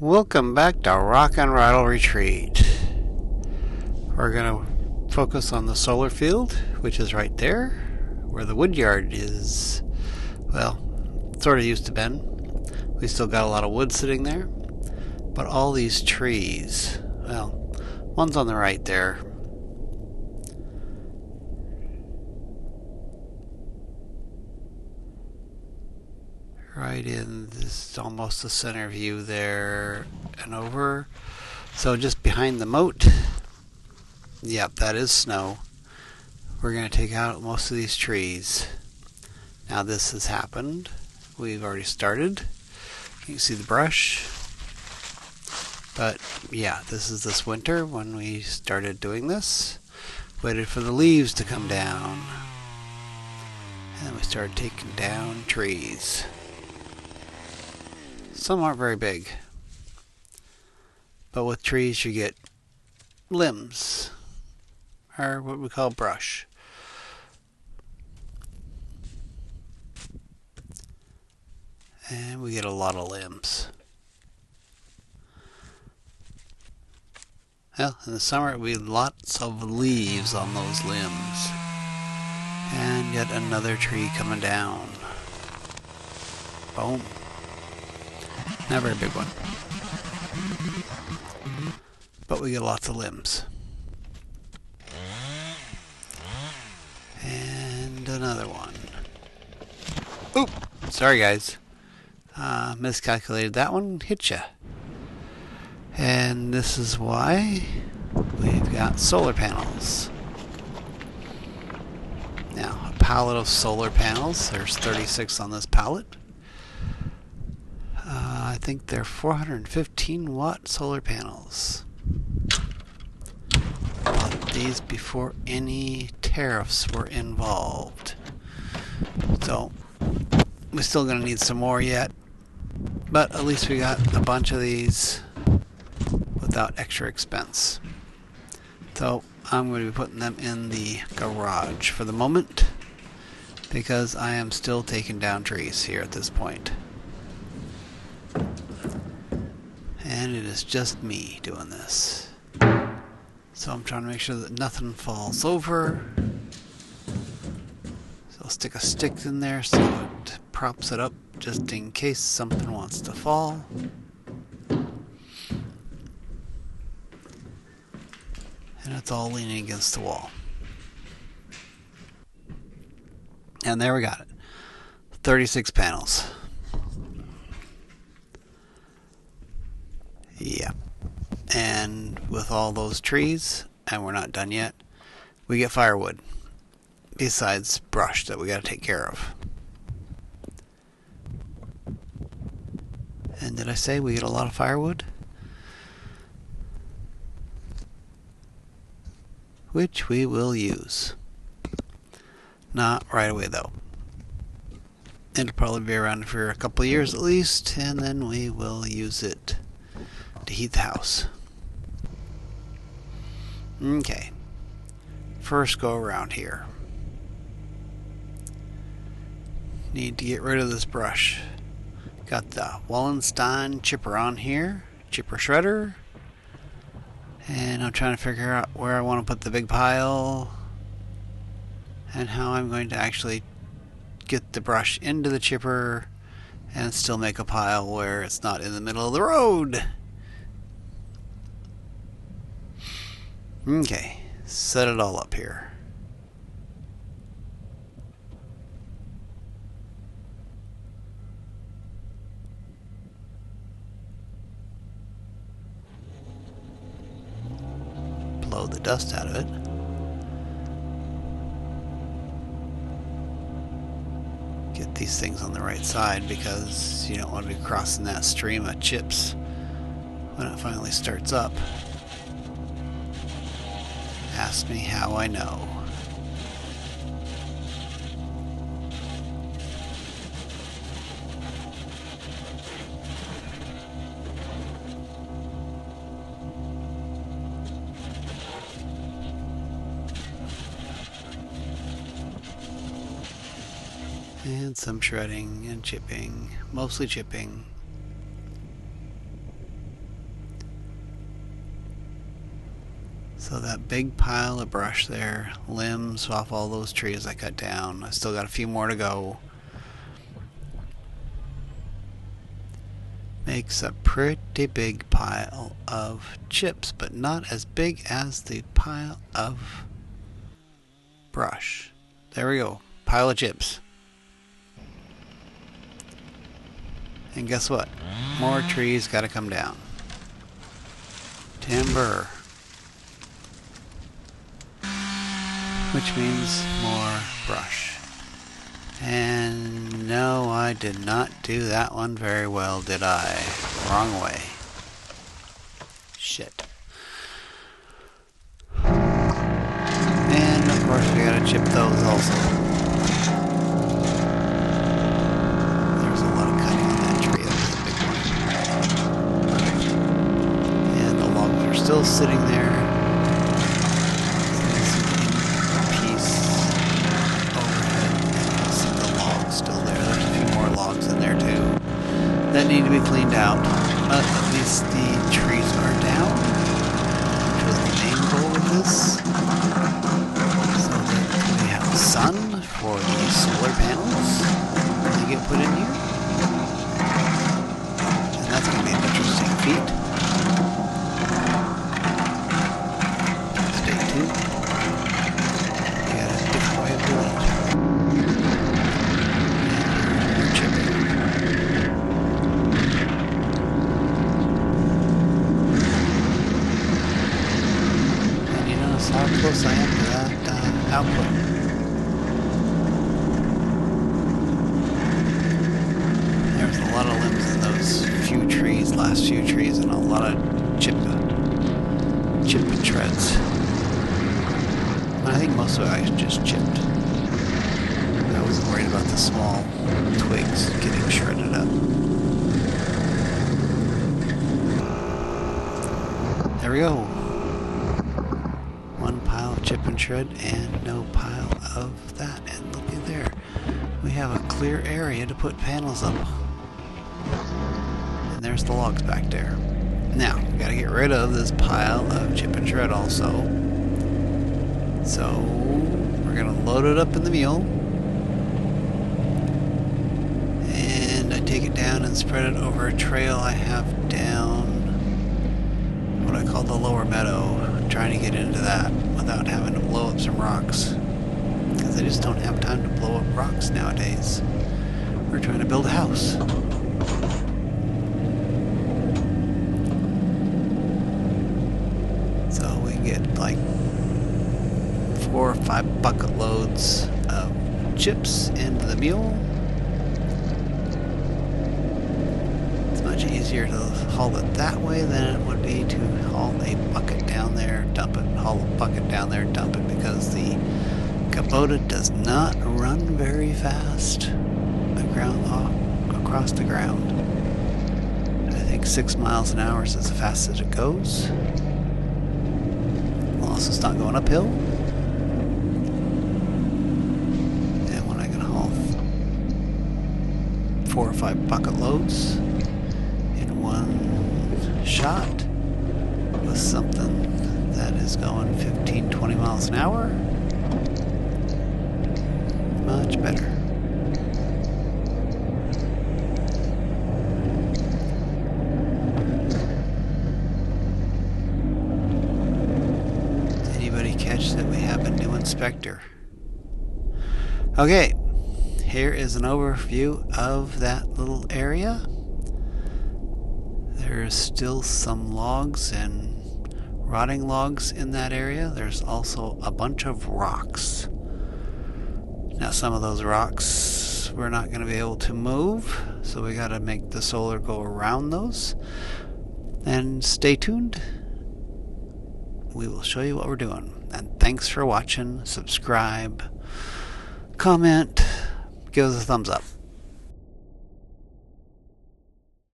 Welcome back to Rock and Rattle Retreat. We're going to focus on the solar field, which is right there, where the wood yard is, well, sort of used to been. We still got a lot of wood sitting there, but all these trees, well, one's on the right there. Right in this, almost the center view there and over. So just behind the moat, yep, that is snow. We're going to take out most of these trees. Now this has happened. We've already started. You can see the brush. But yeah, this is this winter when we started doing this. Waited for the leaves to come down. And then we started taking down trees. Some aren't very big, but with trees you get limbs, or what we call brush. And we get a lot of limbs. Well, in the summer it will be lots of leaves on those limbs. And yet another tree coming down. Boom. Not a very big one. But we get lots of limbs. And another one. Oop! Sorry guys. Miscalculated that one. Hit ya. And this is why we've got solar panels. Now, a pallet of solar panels. There's 36 on this pallet. I think they're 415 watt solar panels. Bought these before any tariffs were involved. So, we're still going to need some more yet. But at least we got a bunch of these without extra expense. So, I'm going to be putting them in the garage for the moment, because I am still taking down trees here at this point. And it is just me doing this. So I'm trying to make sure that nothing falls over. So I'll stick a stick in there so it props it up just in case something wants to fall. And it's all leaning against the wall. And there we got it. 36 panels. Yeah. And with all those trees, and we're not done yet, we get firewood. Besides brush that we got to take care of. And did I say we get a lot of firewood? Which we will use. Not right away though. It'll probably be around for a couple of years at least, and then we will use it to heat the house. Okay. First go around here. Need to get rid of this brush. Got the Wallenstein chipper on here. Chipper shredder. And I'm trying to figure out where I want to put the big pile. And how I'm going to actually get the brush into the chipper and still make a pile where it's not in the middle of the road. Okay, set it all up here. Blow the dust out of it. Get these things on the right side because you don't want to be crossing that stream of chips when it finally starts up. Ask me how I know. And some shredding and chipping, mostly chipping. So that big pile of brush there, limbs off all those trees I cut down. I still got a few more to go. Makes a pretty big pile of chips, but not as big as the pile of brush. There we go, pile of chips. And guess what? More trees gotta come down. Timber. Which means more brush. And no, I did not do that one very well, did I? Wrong way. Shit. And of course we gotta chip those also. There's a lot of cutting on that tree. That was a big one. And the logs are still sitting there. That need to be cleaned out, but at least the trees are down, which was the main goal of this, so that we have sun for the solar panels when they get put in here, and that's going to be an interesting feat. Stay tuned. We got a different way of doing it. How close I am to that output. There's a lot of limbs in those few trees, last few trees, and a lot of chip and shreds. I think most of it I just chipped. I wasn't worried about the small twigs getting shredded up. There we go. One pile of chip and shred and no pile of that. And look at there. We have a clear area to put panels up. And there's the logs back there. Now, we gotta get rid of this pile of chip and shred also. So, we're gonna load it up in the mule. And I take it down and spread it over a trail I have down what I call the lower meadow. Trying to get into that without having to blow up some rocks, because I just don't have time to blow up rocks nowadays. We're trying to build a house. So we get like 4 or 5 bucket loads of chips into the mule. It's much easier to haul it that way than it would be to haul a bucket down there, dump it, haul a bucket down there, dump it, because the Kubota does not run very fast across the ground. I think 6 miles an hour is as fast as it goes. Also, it's not going uphill. And when I can haul 4 or 5 bucket loads in one shot with something that is going 15-20 miles an hour, much better. Did anybody catch that we have a new inspector? Okay, here is an overview of that little area. There's still some logs and rotting logs in that area. There's also a bunch of rocks. Now some of those rocks we're not going to be able to move, so we got to make the solar go around those. And stay tuned. We will show you what we're doing. And thanks for watching. Subscribe, comment, give us a thumbs up.